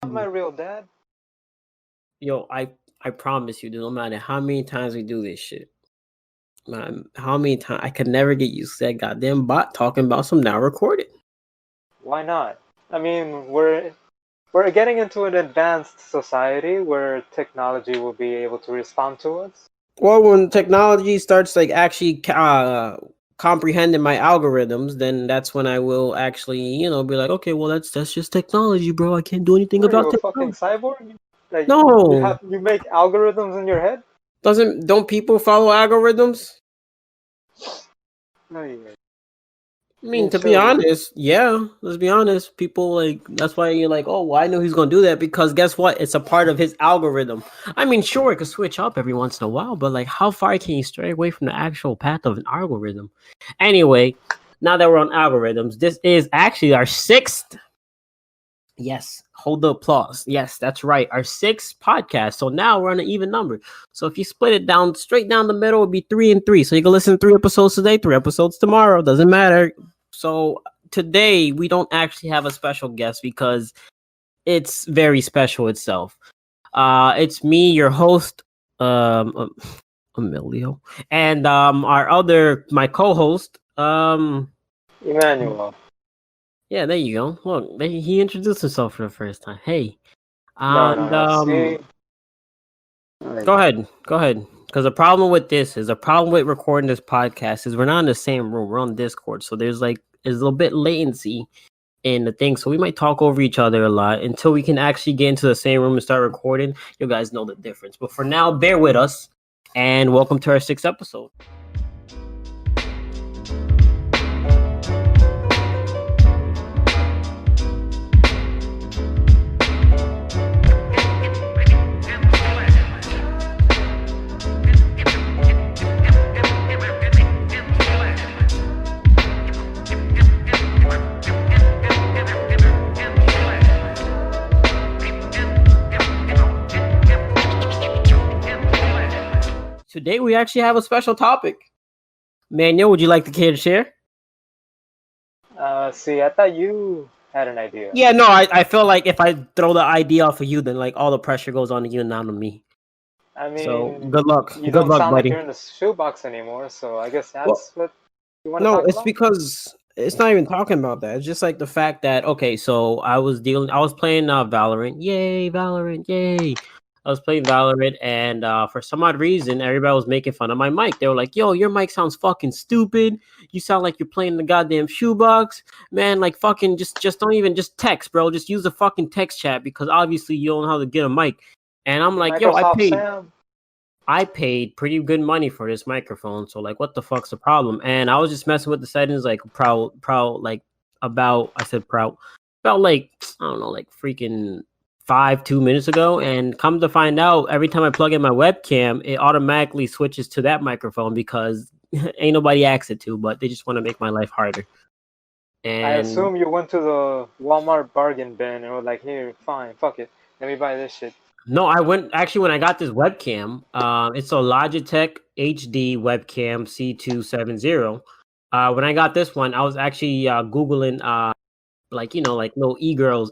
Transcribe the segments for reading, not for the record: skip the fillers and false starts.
my real dad. Yo, I promise you, dude, no matter how many times we do this shit, man, how many times I could never get used to that goddamn bot talking about some now recorded. Why not? I mean, we're getting into an advanced society where technology will be able to respond to us. Well, when technology starts like actually comprehending my algorithms, then that's when I will actually, be like, okay, well that's just technology, bro. I can't do anything What are you, about a fucking technology. cyborg? Like No, you make algorithms in your head? don't people follow algorithms? No, yeah. I mean, to be Chill, bro. honest, yeah, let's be honest. People like that's why you're like, oh, well, I know he's gonna do that because guess what? It's a part of his algorithm. I mean, sure, it could switch up every once in a while, but like, how far can you stray away from the actual path of an algorithm? Anyway, now that we're on algorithms, this is actually our sixth. Yes, hold the applause. Yes, that's right, our sixth podcast. So now we're on an even number. So if you split it down straight down the middle, it'd be 3 and 3. So you can listen to 3 episodes today, 3 episodes tomorrow. Doesn't matter. So today we don't actually have a special guest because it's very special itself. It's me, your host, Emilio, and my co-host, Emmanuel. yeah, there you go. Look, he introduced himself for the first time. Hey, and No. See, go ahead, because the problem with this is the problem with recording this podcast is we're not in the same room. We're on Discord, so there's a little bit latency in the thing, so we might talk over each other a lot until we can actually get into the same room and start recording. You guys know the difference, but for now, bear with us, and welcome to our sixth episode. Today we actually have a special topic. Manuel, would you like to care to share? see, I thought you had an idea. Yeah, no, I feel like if I throw the idea off of you, then like all the pressure goes on to you and not on me. I mean, So good luck. you Good don't luck, sound like buddy. you're in the shoebox anymore, so I guess Well, that's what you want to no, talk it's about? because it's not even talking about that. It's just like the fact that okay, so I was playing Valorant. Yay, Valorant! Yay! I was playing Valorant, and for some odd reason, everybody was making fun of my mic. They were like, "Yo, your mic sounds fucking stupid. You sound like you're playing the goddamn shoebox, man. Like fucking just don't even just text, bro. Just use the fucking text chat because obviously you don't know how to get a mic." And I'm like, "Yo, Microsoft Sam. I paid pretty good money for this microphone, so like, what the fuck's the problem?" And I was just messing with the settings, like like about like I don't know, like freaking 2 minutes ago. And come to find out, every time I plug in my webcam, it automatically switches to that microphone because ain't nobody asked it to, but they just want to make my life harder. I And assume you went to the Walmart bargain bin and were like, here, fine, fuck it. Let me buy this shit. no, I went actually when I got this webcam. It's a Logitech HD webcam C270. When I got this one, I was actually googling like like no e-girls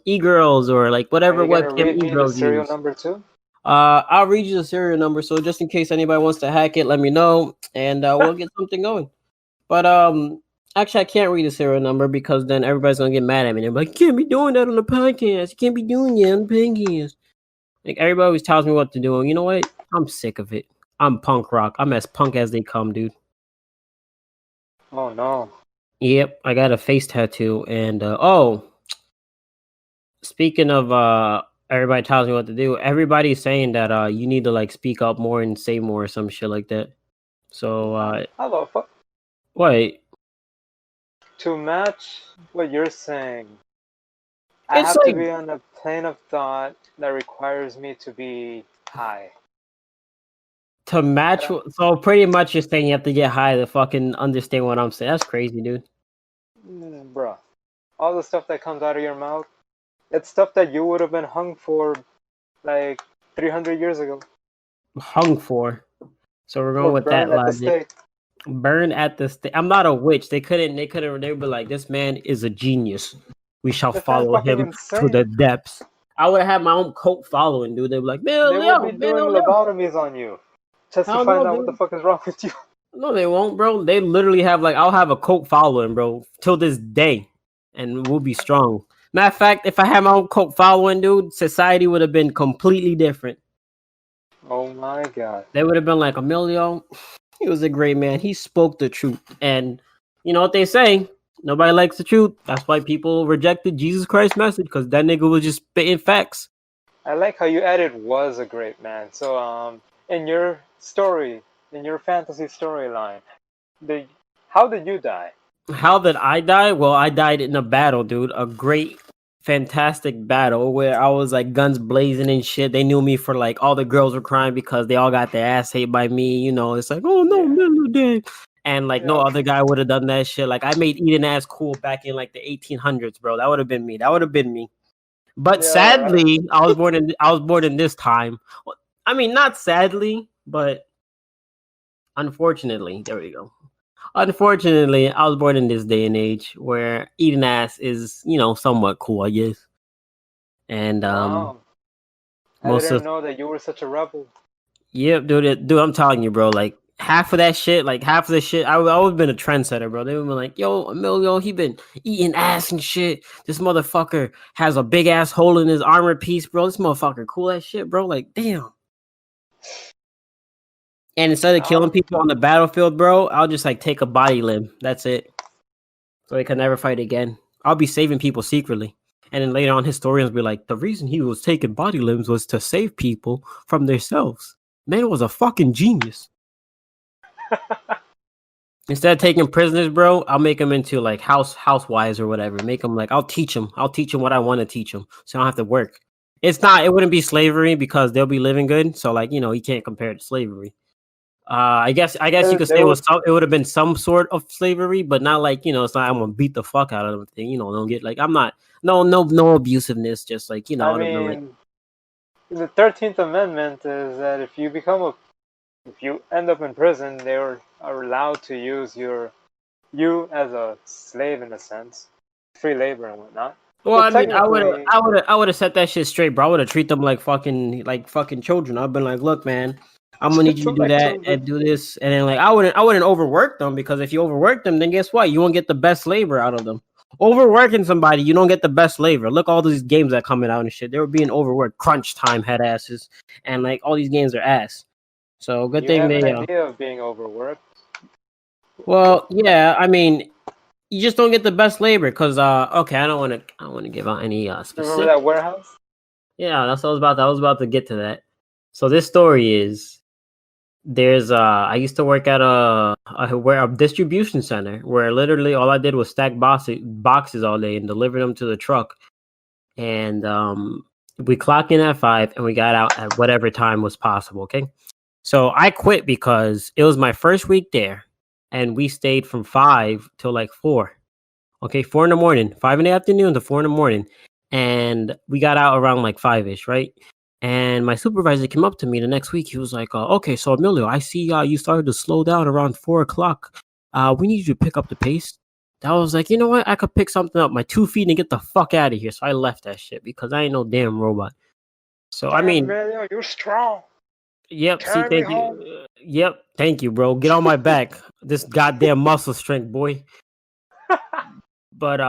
or like Are whatever you gonna webcam read me the e-girls serial use. number too? I'll read you the serial number, so just in case anybody wants to hack it, let me know, and we'll get something going. But actually, I can't read the serial number because then everybody's gonna get mad at me. They're like, "You can't be doing that on the podcast. You can't be doing that on the podcast." Like everybody always tells me what to do, and you know what? I'm sick of it. I'm punk rock. I'm as punk as they come, dude. Oh no. Yep, I got a face tattoo, and speaking of everybody tells me what to do. Everybody's saying that you need to like speak up more and say more or some shit like that. So Hello, fuck. wait, To match what you're saying, I it's have to like be on a plane of thought that requires me to be high. to match. So pretty much, you're saying you have to get high to fucking understand what I'm saying. That's crazy, dude. Bruh. All the stuff that comes out of your mouth, it's stuff that you would have been hung for like 300 years ago. Hung for. So we're going Or with that burned at the logic. stake. Burn at the stake. I'm not a witch. They would be like, this man is a genius. We shall This man's follow fucking him to the insane. depths. I would have had my own cult following, dude. They'd be like, They will Leo, be doing Leo. lobotomies on you just to Hell find no, out what the dude. fuck is wrong with you. No, they won't, bro. They literally have like I'll have a cult following, bro, till this day, and we'll be strong. Matter of fact, if I had my own cult following, dude, society would have been completely different. Oh my god. They would have been like, Emilio, he was a great man. He spoke the truth, and you know what they say. Nobody likes the truth. That's why people rejected Jesus Christ's message because that nigga was just spitting facts. I like how you added was a great man. So in your story, in your fantasy storyline, the how did you die? How did I die? Well, I died in a battle, dude. A great, fantastic battle where I was like guns blazing and shit. They knew me for like all the girls were crying because they all got their ass hate by me. You know, it's like, oh no, Yeah. no, dead. And like no Yeah. other guy would have done that shit. Like I made eating ass cool back in like the 1800s, bro. That would have been me. That would have been me. But Yeah, right. sadly, I was born in this time. I mean, not sadly, but unfortunately, there we go. Unfortunately, I was born in this day and age where eating ass is, you know, somewhat cool, I guess. And Wow. I most didn't of know that you were such a rebel. yep, dude, I'm telling you, bro, like half of that shit, like half of the shit, I always been a trendsetter, bro. They would be like, yo, Emilio, he been eating ass and shit. This motherfucker has a big ass hole in his armor piece, bro. This motherfucker cool as shit, bro. Like, damn. And instead of killing Um, people on the battlefield, bro, I'll just like take a body limb. That's it. So they can never fight again. I'll be saving people secretly. And then later on, historians will be like, the reason he was taking body limbs was to save people from themselves. Man was a fucking genius. Instead of taking prisoners, bro, I'll make them into like housewives or whatever. Make them like I'll teach them. I'll teach them what I want to teach them, so I don't have to work. It's not. It wouldn't be slavery because they'll be living good. So like you can't compare it to slavery. I guess you could they say would. it would have been some sort of slavery, but not like it's not I'm gonna beat the fuck out of them thing. Don't get like I'm not no abusiveness, just like I I would have been like mean, the 13th Amendment is that if you end up in prison, are allowed to use you as a slave in a sense, free labor and whatnot. well, But I mean, technically, I would have set that shit straight, bro. I would have treated them like fucking children. I've been like, look, man, I'm gonna need treat you to them do like that children. and do this, and then like I wouldn't overwork them because if you overwork them, then guess what? You won't get the best labor out of them. Overworking somebody, you don't get the best labor. Look, all these games that coming out and shit, they were being overworked. Crunch time had asses, and like all these games are ass. So good You thing have they. an idea of being overworked. Well, yeah, I mean, you just don't get the best labor because okay, I don't want to give out any Remember specific. that warehouse? Yeah, that's what I was about to get to that. So this story is there's I used to work at a distribution center where literally all I did was stack boxes all day and deliver them to the truck. And we clocked in at 5 and we got out at whatever time was possible. Okay, so I quit because it was my first week there, and we stayed from 5 till like 4. Okay, 4 in the morning, 5 in the afternoon to 4 in the morning. And we got out around like 5-ish, right? And my supervisor came up to me the next week. He was like, okay, so Emilio, I see you started to slow down around 4 o'clock. We need you to pick up the pace. I was like, you know what? I could pick something up my 2 feet and get the fuck out of here. So I left that shit because I ain't no damn robot. So, I Damn, mean, man, you're strong. yep. See, Carry me thank home. you. Yep. Thank you, bro. Get on my back. This goddamn muscle strength, boy. But,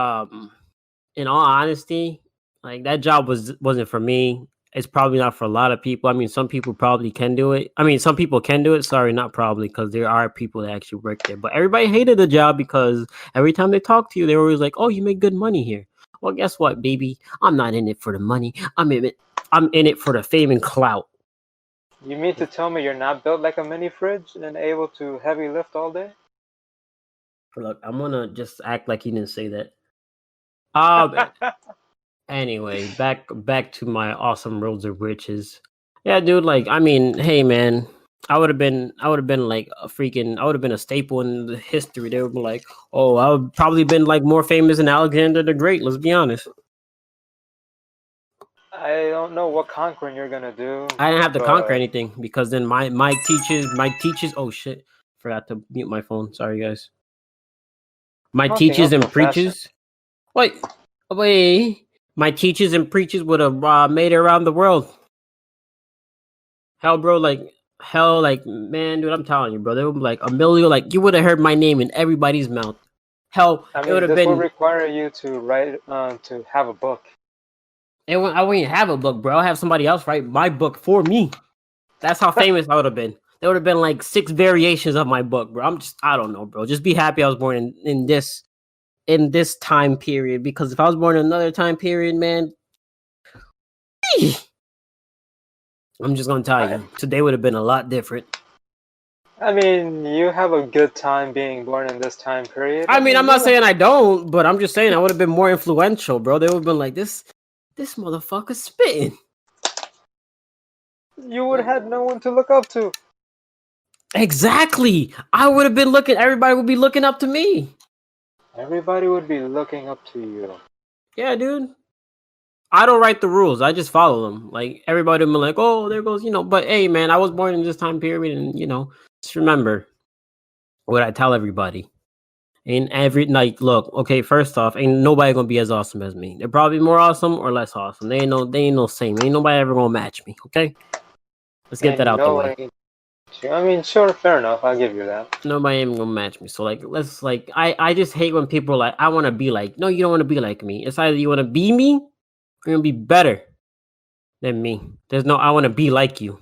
in all honesty, like that job wasn't for me. It's probably not for a lot of people. I mean, some people probably can do it. I mean, some people can do it. Sorry, not probably, because there are people that actually work there. But everybody hated the job because every time they talk to you, they were always like, "Oh, you make good money here." Well, guess what, baby? I'm not in it for the money. I'm in it for the fame and clout. You mean to tell me you're not built like a mini fridge and able to heavy lift all day? Look, I'm gonna just act like you didn't say that. Um, Anyway, back to my awesome roads of riches. Yeah, dude. Like, I mean, hey, man, I would have been like I would have been a staple in the history. They would be like, oh, I would probably been like more famous than Alexander the Great. Let's be honest. I don't know what conquering you're gonna do, I didn't have to conquer but anything because then my teachers. Oh shit, forgot to mute my phone. Sorry, guys. My talking teachers of and profession, preachers. Wait, wait. My teachers and preachers would have made it around the world. Hell, bro, like, man, dude, I'm telling you, bro. They would be like, Emelio, like, you would have heard my name in everybody's mouth. Hell, I it would mean, have this would been. require you to write, to have a book. I wouldn't even have a book, bro. I'll have somebody else write my book for me. That's how famous I would have been. There would have been like 6 variations of my book, bro. I don't know, bro. Just be happy I was born in this time period, because if I was born in another time period, man, I'm just gonna tell you, today would have been a lot different. I mean, you have a good time being born in this time period. I mean, I'm not saying I don't, but I'm just saying I would have been more influential, bro. They would have been like, this motherfucker's spitting. You would have had no one to look up to. Exactly. I would have been everybody would be looking up to me. Everybody would be looking up to you. Yeah, dude. I don't write the rules. I just follow them. Like, everybody would be like, oh, there goes, but hey, man, I was born in this time period, and, just remember what I tell everybody. Ain't every night, look, okay, first off, ain't nobody gonna be as awesome as me. They're probably more awesome or less awesome. They ain't no same. Ain't nobody ever gonna match me, okay? Let's get that out the way. I mean, sure, fair enough. I'll give you that. Nobody ain't gonna match me. So, like, I just hate when people are like, I want to be like, no, you don't want to be like me. It's either you want to be me or you're gonna be better than me. There's no, I want to be like you,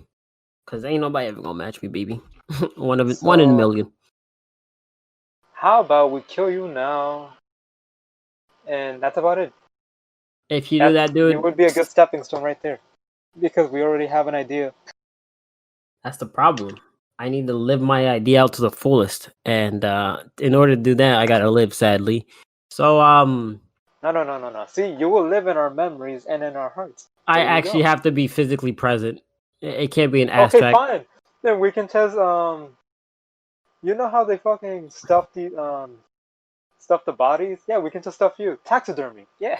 because ain't nobody ever gonna match me, baby. one in a million. How about we kill you now, and that's about it. If you do that, dude, it would be a good stepping stone right there, because we already have an idea. That's the problem. I need to live my idea out to the fullest, and in order to do that, I gotta live, sadly. So No. See, you will live in our memories and in our hearts. I actually have to be physically present. It can't be an abstract. Okay, fine. Then we can test. You know how they fucking stuff the bodies? Yeah, we can just stuff you. Taxidermy. Yeah.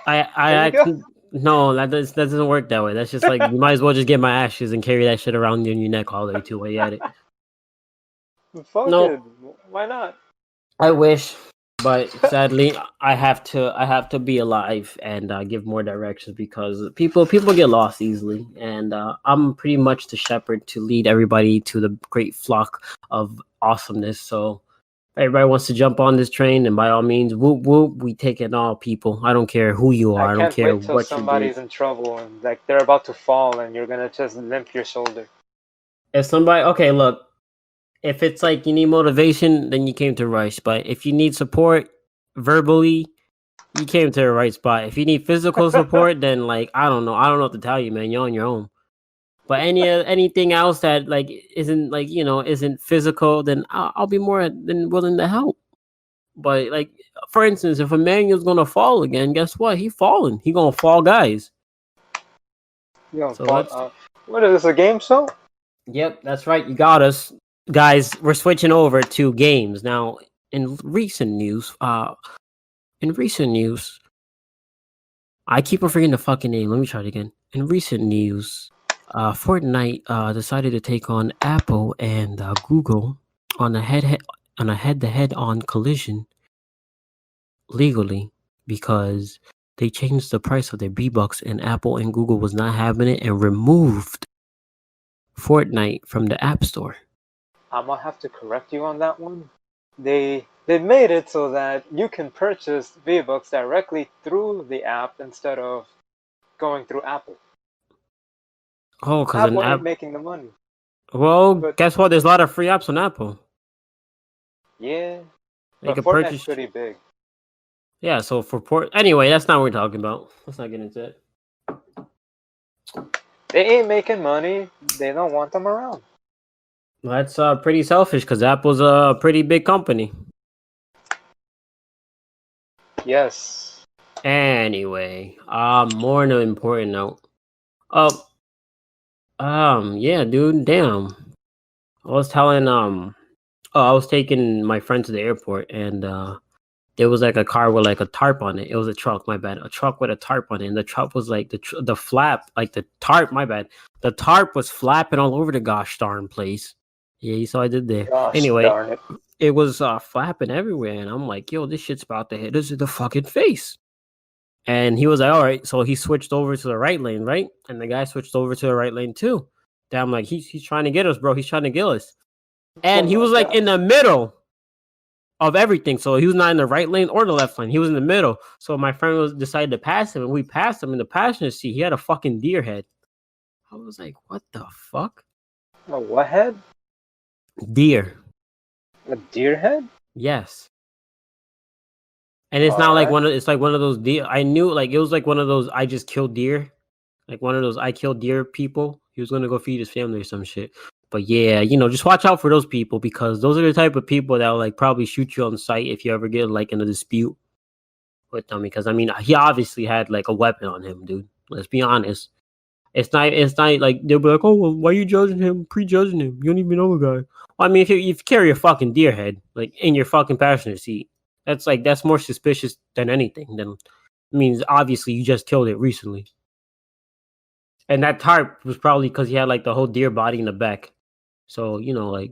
No, that doesn't work that way. That's just like, you might as well just get my ashes and carry that shit around in your neck all day too while you at it. Fuck it. Why not? I wish, but sadly, I have to be alive and give more directions, because people get lost easily, and I'm pretty much the shepherd to lead everybody to the great flock of awesomeness. So everybody wants to jump on this train, and by all means, whoop whoop, we take it all, people. I don't care who you are. I don't care wait till what somebody's in trouble and like they're about to fall, and you're gonna just limp your shoulder. If somebody, okay, look, if it's like you need motivation, then you came to the right spot. If you need support verbally, you came to the right spot. If you need physical support, then like I don't know what to tell you, man. You're on your own. But anything else that like isn't physical, then I'll be more than willing to help. But like, for instance, if Emmanuel's gonna fall again, guess what? He falling. He gonna fall, guys. What is this, a game show? Yep, that's right. You got us, guys. We're switching over to games now. In recent news, I keep on forgetting the fucking name. Let me try it again. In recent news, Fortnite decided to take on Apple and Google on a head-to-head on collision legally, because they changed the price of their V-Bucks, and Apple and Google was not having it and removed Fortnite from the App Store. I'm gonna have to correct you on that one. They made it so that you can purchase V-Bucks directly through the app instead of going through Apple. Oh, because Apple ain't making the money. Well, guess what? There's a lot of free apps on Apple. Yeah, but Fortnite's pretty big. Yeah, so anyway, that's not what we're talking about. Let's not get into it. They ain't making money. They don't want them around. That's pretty selfish, because Apple's a pretty big company. Yes. Anyway, more on an important note. Yeah, dude, damn. I was taking my friend to the airport, and there was like a car with like a tarp on it. It was a truck, my bad. A truck with a tarp on it, and the truck was like the flap, like the tarp, my bad. The tarp was flapping all over the gosh darn place. Yeah, you saw I did there. Anyway, it was flapping everywhere, and I'm like, yo, this shit's about to hit us in the fucking face. And he was like, all right. So he switched over to the right lane, right? And the guy switched over to the right lane too. Then I'm like, he's trying to get us, bro. He's trying to kill us. And Oh he my was like god. in the middle of everything. So he was not in the right lane or the left lane. He was in the middle. So my friend was decided to pass him, and we passed him in the passenger seat. He had a fucking deer head. I was like, what the fuck? A what head? Deer. A deer head? Yes. And it's not like Alright. it's like one of those deer. I knew like it was like one of those I just killed deer. Like one of those I killed deer people. He was gonna go feed his family or some shit. But yeah, just watch out for those people because those are the type of people that will like probably shoot you on sight if you ever get like in a dispute with them. Because I mean, he obviously had like a weapon on him, dude. Let's be honest. It's not like they'll be like, oh, well, why are you judging him, prejudging him? You don't even know the guy. Well, I mean, if you carry a fucking deer head like in your fucking passenger seat, that's more suspicious than anything. Then means obviously you just killed it recently. And that tarp was probably because he had like the whole deer body in the back. So, like,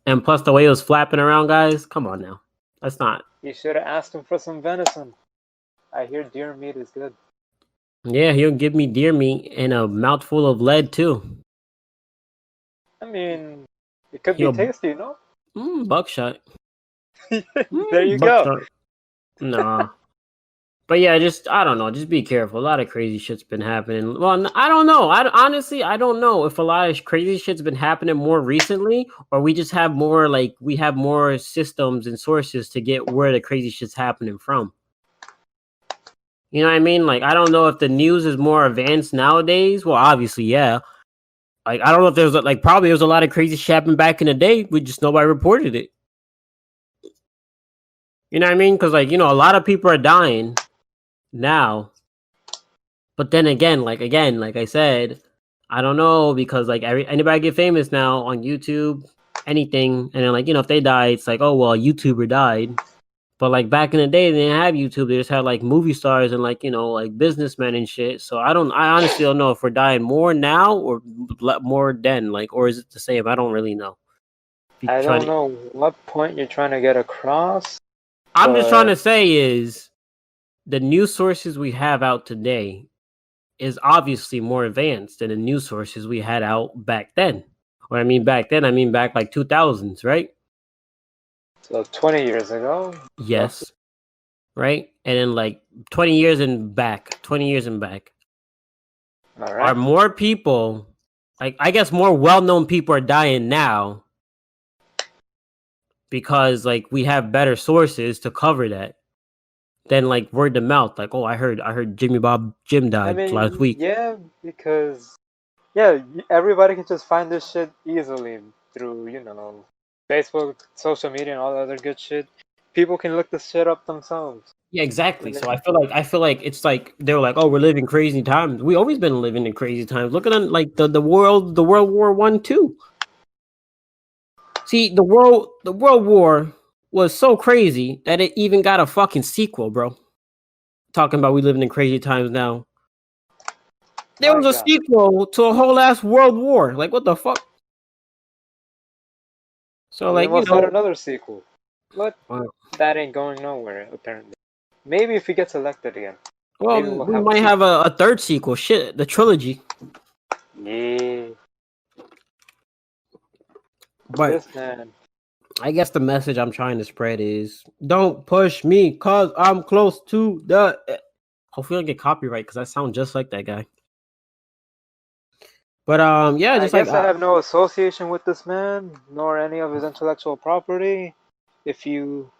and plus the way it was flapping around, guys, come on now. That's not. You should have asked him for some venison. I hear deer meat is good. Yeah, he'll give me deer meat and a mouthful of lead too. I mean, it could be He'll, tasty, you know? buckshot. There you go. Buckshot. Nah. But yeah, I don't know. Just be careful. A lot of crazy shit's been happening. Well, I don't know. Honestly, I don't know if a lot of crazy shit's been happening more recently, or we just have more we have more systems and sources to get where the crazy shit's happening from. You know what I mean? Like, I don't know if the news is more advanced nowadays. Well, obviously, yeah. Like, I don't know if there's like probably there's a lot of crazy shit happening back in the day. We just nobody reported it. You know what I mean? Because like a lot of people are dying now. But then again, like I said, I don't know because like anybody get famous now on YouTube, anything, and then like if they die, it's like, oh well, a YouTuber died. But like back in the day, they didn't have YouTube. They just had like movie stars and like like businessmen and shit. So I honestly don't know if we're dying more now or more then. Like, or is it the same? I don't really know. I don't know what point you're trying to get across. I'm just trying to say is the news sources we have out today is obviously more advanced than the news sources we had out back then. Or I mean back then, I mean back like 2000s, right? So 20 years ago? Yes. Roughly. Right? And then like 20 years and back. All right. Are more people, like I guess more well-known people are dying now because like we have better sources to cover that than like word of mouth. Like, oh, I heard Jim died last week. Yeah, because everybody can just find this shit easily through, Facebook, social media, and all the other good shit. People can look this shit up themselves. Yeah, exactly. So I feel like it's like they're like, oh, we're living crazy times. We always been living in crazy times. Look at like the World War I too. See, the World War was so crazy that it even got a fucking sequel, bro. Talking about we living in crazy times now. There was a sequel to a whole ass World War. Like, what the fuck? So, like, almost had another sequel. But that ain't going nowhere, apparently. Maybe if he gets elected again. Well, we might have a third sequel. Shit, the trilogy. Yeah. But this man. I guess the message I'm trying to spread is don't push me cause I'm close to the. Hopefully I don't get copyright because I sound just like that guy. But yeah, just I guess I have no association with this man nor any of his intellectual property. If you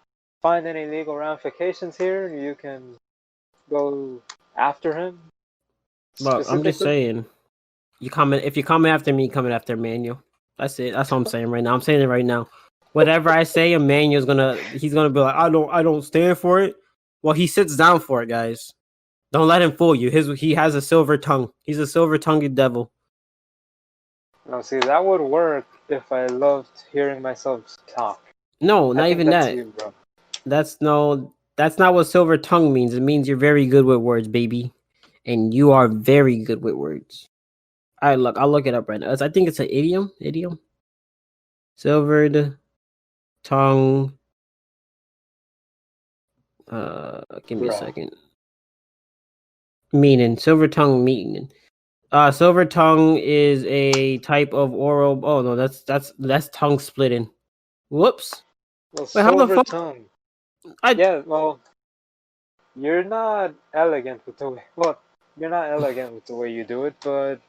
find any legal ramifications here, you can go after him. But I'm just saying, if you come after me, coming after Emmanuel. That's it. That's what I'm saying right now. I'm saying it right now. Whatever I say, Emmanuel's he's gonna be like, I don't stand for it. Well, he sits down for it, guys. Don't let him fool you. He has a silver tongue. He's a silver-tongued devil. No, see, that would work if I loved hearing myself talk. No, not even that. You, bro. That's not what silver tongue means. It means you're very good with words, baby. And you are very good with words. All right, look, I'll look it up right now. I think it's an idiom. Silvered tongue. Give me a second. Meaning silver tongue meaning. Silver tongue is a type of oral. Oh no, that's tongue splitting. Whoops. Well, Wait, how the silver fuck? tongue. I Yeah, well, you're not elegant with the way. Well, you're not elegant with the way you do it, but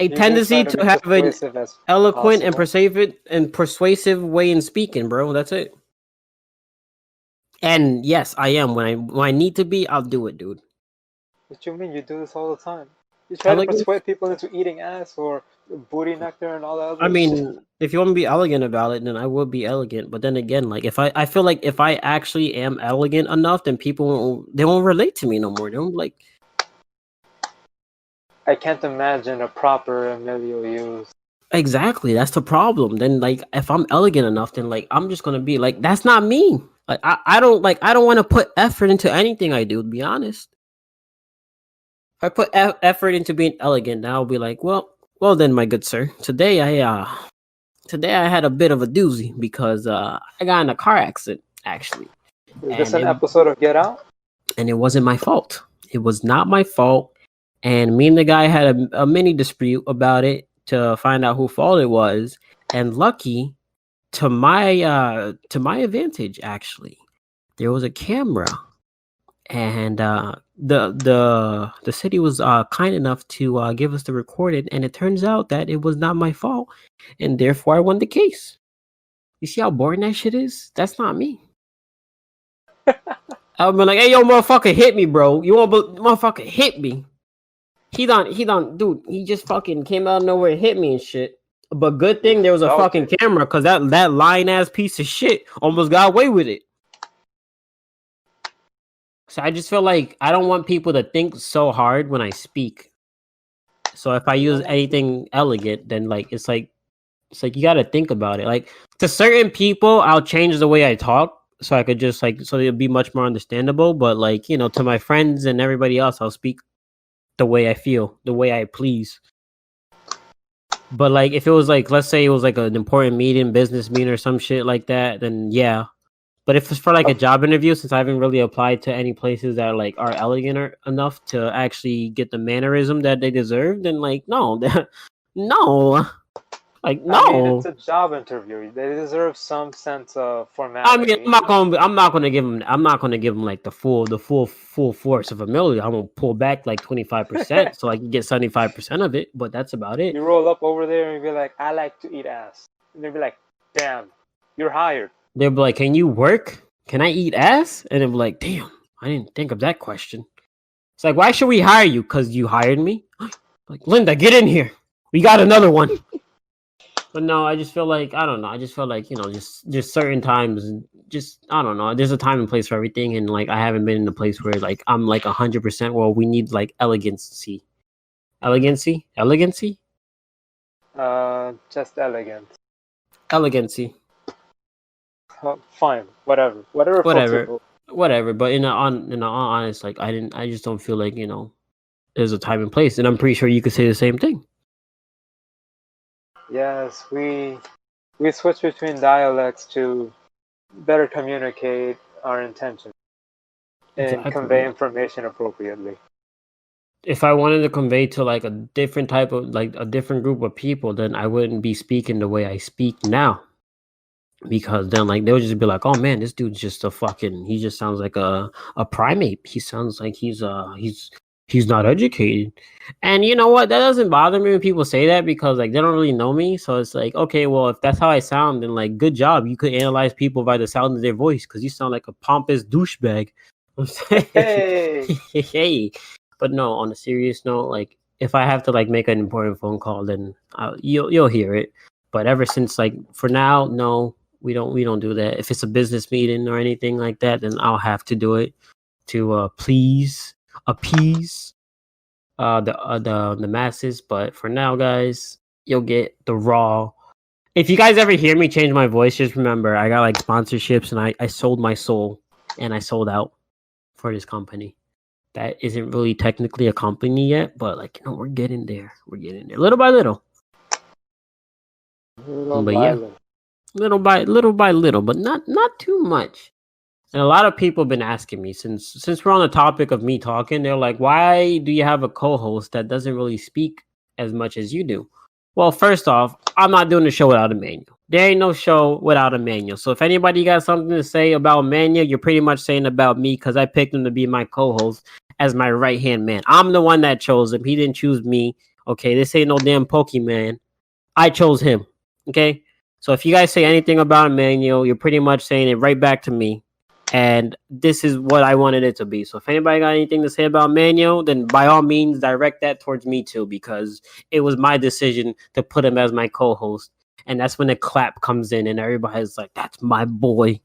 a you do try tendency to to be have an persuasive as eloquent possible. and persuasive way in speaking, bro. That's it. And yes, I am. When I need to be, I'll do it, dude. What you mean? You do this all the time. You try to Elegance. persuade people into eating ass or booty nectar and all that I other shit. mean, if you want to be elegant about it, then I would be elegant. But then again, like I feel like if I actually am elegant enough, then they won't relate to me no more. They won't like I can't imagine a proper Emilio use. exactly. That's the problem. Then like if I'm elegant enough, then like I'm just gonna be like that's not me. Like I don't want to put effort into anything I do. To be honest, if I put effort into being elegant, then I'll be like, well then, my good sir, today I had a bit of a doozy because I got in a car accident actually, Is this and an episode of Get Out? it wasn't my fault. It was not my fault, and me and the guy had a mini dispute about it to find out who fault it was, and lucky to my advantage actually, there was a camera, and the city was kind enough to give us the recording, and it turns out that it was not my fault, and therefore I won the case. You see how boring that shit is? That's not me. I would be like, hey, yo, motherfucker, hit me, bro. You want motherfucker hit me? He done, dude. He just fucking came out of nowhere and hit me and shit. But good You thing there was a felt fucking it. camera, cause that lying ass piece of shit almost got away with it. So I just feel like I don't want people to think so hard when I speak. So if I You use don't want to. anything elegant, then like it's like you got to think about it. Like to certain people, I'll change the way I talk so I could just like so it'll be much more understandable. But like to my friends and everybody else, I'll speak the way I feel, the way I please. But like if it was like let's say it was like an important meeting, business meeting or some shit like that, then yeah. But if it's for like a job interview, since I haven't really applied to any places that like are elegant enough to actually get the mannerism that they deserve, then like no, no, like I mean, it's no. a job interview. They deserve some sense of I mean, formality. I'm not gonna give him. I'm not gonna give him like full force of Emelio. I'm gonna pull back like 25% so I can get 75% of it. But that's about it. You roll up over there and be like, I like to eat ass. And they'll be like, damn, you're hired. They'll be like, "Can you work? Can I eat ass?" And they'll be like, "Damn, I didn't think of that question." It's like, why should we hire you? Because you hired me. Like, Linda, get in here. We got another one. But no, I just feel like I don't know. I just feel like just certain times, just I don't know. There's a time and place for everything, and like I haven't been in a place where like I'm like 100%. Well, we need like elegancy, Just elegant. elegancy, Fine, whatever floats your whatever, boat. whatever. But in a all honest, like I just don't feel like there's a time and place, and I'm pretty sure you could say the same thing. Yes, we switch between dialects to better communicate our intention and convey Exactly. information appropriately. If I wanted to convey to like a different type of like a different group of people, then I wouldn't be speaking the way I speak now. Because then like they'll just be like, oh man, this dude's just a fucking he just sounds like a primate. He sounds like he's not educated. And you know what? That doesn't bother me when people say that because like they don't really know me. So it's like, okay, well if that's how I sound, then like good job. You could analyze people by the sound of their voice because you sound like a pompous douchebag. I'm saying Hey, hey. But no, on a serious note, like if I have to like make an important phone call, then you'll hear it. But ever since like for now, no, we don't do that. If it's a business meeting or anything like that, then I'll have to do it to please appease the masses. But for now, guys, you'll get the raw. If you guys ever hear me change my voice, just remember I got like sponsorships and I sold my soul and I sold out for this company. That isn't really technically a company yet, but like we're getting there. We're getting there little by little. little But by yeah, little. little by little, but not too much. And a lot of people have been asking me since we're on the topic of me talking, they're like, why do you have a co-host that doesn't really speak as much as you do? Well, first off, I'm not doing the show without Emmanuel. There ain't no show without Emmanuel. So if anybody got something to say about Emmanuel, you're pretty much saying about me because I picked him to be my co-host as my right-hand man. I'm the one that chose him. He didn't choose me. Okay, this ain't no damn Pokemon. I chose him. Okay? So if you guys say anything about Emmanuel, you're pretty much saying it right back to me. And this is what I wanted it to be. So if anybody got anything to say about Manuel, then by all means direct that towards me too, because it was my decision to put him as my co-host. And that's when the clap comes in and everybody's like, that's my boy.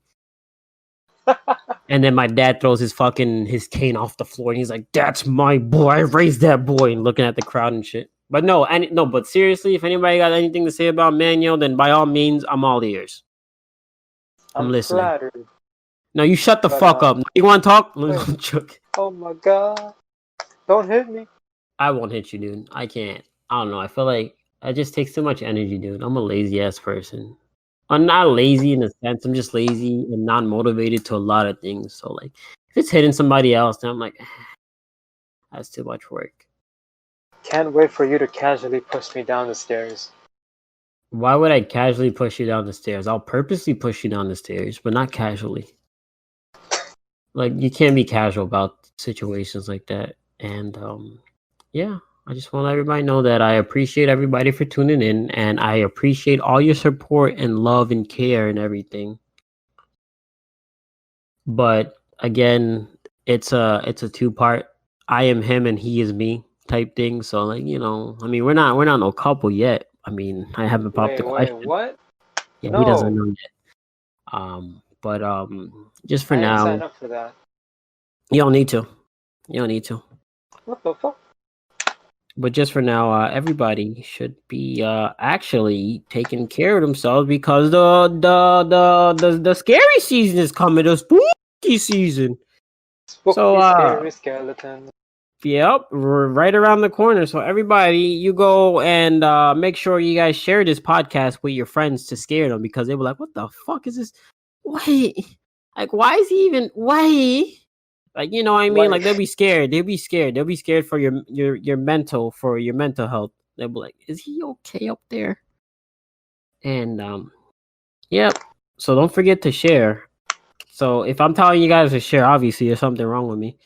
And then my dad throws his cane off the floor and he's like, that's my boy. I raised that boy, and looking at the crowd and shit. But but seriously, if anybody got anything to say about Manuel, then by all means, I'm all ears. I'm listening. Flattered. No, you shut the fuck up. You want to talk? Oh my god. Don't hit me. I won't hit you, dude. I can't. I don't know. I feel like it just takes too much energy, dude. I'm a lazy ass person. I'm not lazy in a sense. I'm just lazy and not motivated to a lot of things. So, like, if it's hitting somebody else, then I'm like, that's too much work. Can't wait for you to casually push me down the stairs. Why would I casually push you down the stairs? I'll purposely push you down the stairs, but not casually. Like, you can't be casual about situations like that. And yeah, I just want to let everybody know that I appreciate everybody for tuning in, and I appreciate all your support and love and care and everything. But again, it's a two-part I am him and he is me type thing. So, like, you know, I mean, we're not no couple yet. I mean, I haven't popped the question. What? Yeah, no. He doesn't know yet. But just for now, sign up for that. You don't need to. You don't need to. What the fuck? But just for now, everybody should be actually taking care of themselves because the scary season is coming. The spooky season. Spooky, so scary skeletons. Yep, we're right around the corner. So everybody, you go and make sure you guys share this podcast with your friends to scare them, because they were like, "What the fuck is this? Wait, like, why is he even wait?" Like, you know what I mean? Like, they'll be scared. They'll be scared for your mental health. They'll be like, is he okay up there? And yep. So don't forget to share. So if I'm telling you guys to share, obviously there's something wrong with me.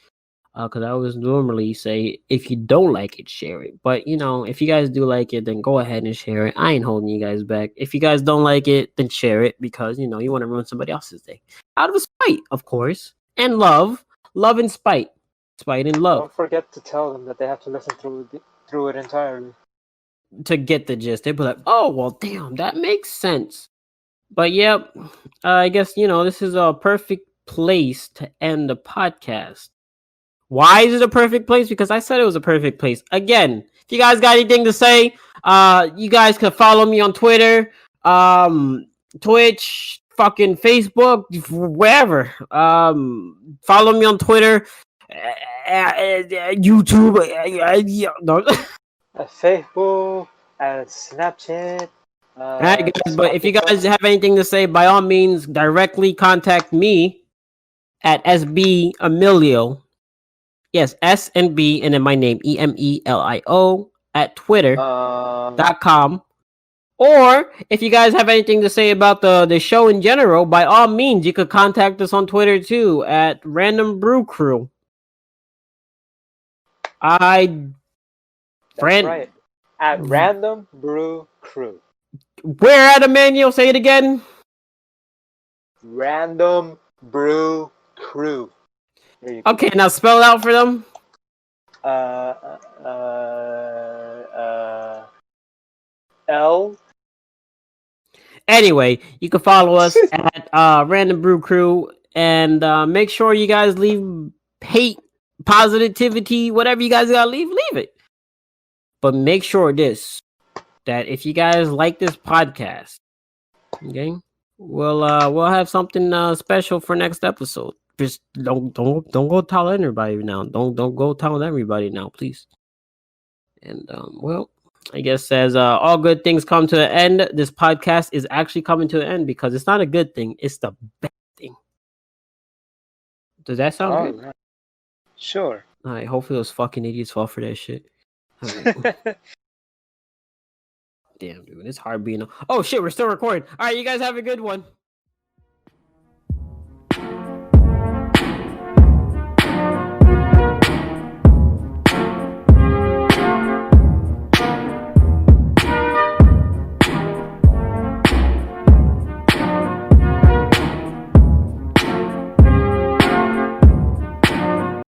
Because I always normally say, if you don't like it, share it. But, you know, if you guys do like it, then go ahead and share it. I ain't holding you guys back. If you guys don't like it, then share it, because, you know, you want to ruin somebody else's day. Out of spite, of course. And love. Love and spite. Spite and love. Don't forget to tell them that they have to listen through it entirely to get the gist. They'd be like, oh, well, damn, that makes sense. But, yep, I guess, you know, this is a perfect place to end the podcast. Why is it a perfect place? Because I said it was a perfect place. Again, if you guys got anything to say, you guys can follow me on Twitter, Twitch, fucking Facebook, wherever. Follow me on Twitter, YouTube, Facebook, Snapchat. Alright, guys, but if you guys have anything to say, by all means, directly contact me at SB Emelio. Yes, S and B, and then my name, Emelio, at twitter.com. Or if you guys have anything to say about the show in general, by all means, you could contact us on Twitter too, at Random Brew Crew. That's right. At Random Brew Crew. Where at, Emmanuel? Say it again. Random Brew Crew. Okay, now spell it out for them. L. Anyway, you can follow us at Random Brew Crew, and make sure you guys leave hate, positivity, whatever you guys gotta leave it. But make sure that if you guys like this podcast, okay, we'll have something special for next episode. Just don't go tell everybody now. Don't go tell everybody now, please. And well, I guess as all good things come to an end, this podcast is actually coming to an end, because it's not a good thing. It's the best thing. Does that sound good? Right. Sure. All right. Hopefully those fucking idiots fall for that shit. All right. Damn, dude, it's hard being. Oh shit, we're still recording. All right, you guys have a good one.